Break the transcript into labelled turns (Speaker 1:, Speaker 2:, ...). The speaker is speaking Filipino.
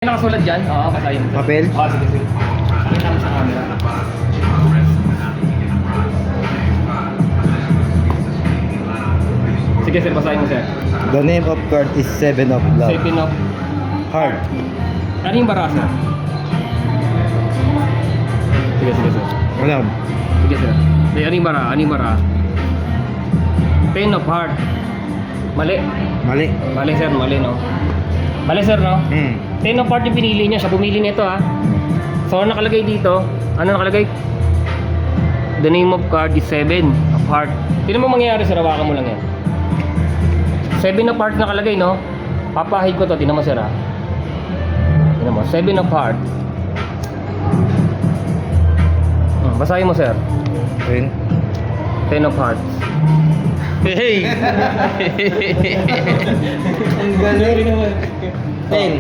Speaker 1: May nakasulat dyan? Oo, basahin mo.
Speaker 2: Papel?
Speaker 1: Oo, sige, sige. Pakita mo sa camera. Sige sir, basahin mo sir.
Speaker 2: The name of card is Seven of Love.
Speaker 1: Seven of...
Speaker 2: Heart.
Speaker 1: Ano yung bara sir? Sige, sige sir.
Speaker 2: Ano?
Speaker 1: Sige sir. Sige, ano yung bara? Ano yung bara? Ten of heart. Mali.
Speaker 2: Mali.
Speaker 1: Mali sir, mali no? Mali sir no? Ten of heart yung pinili niya. Siya pumili nito ha. So ano nakalagay dito? Ano nakalagay? The name of card is seven of heart. Tignan mo mangyayari sir, hawakan mo lang yan. Seven of heart nakalagay no? Papahid ko to, tignan mo sir ha. Tignan mo, seven of heart. Basahin mo sir.
Speaker 2: Ten.
Speaker 1: Ten of hearts.
Speaker 2: Hey! Ang galing. Ten.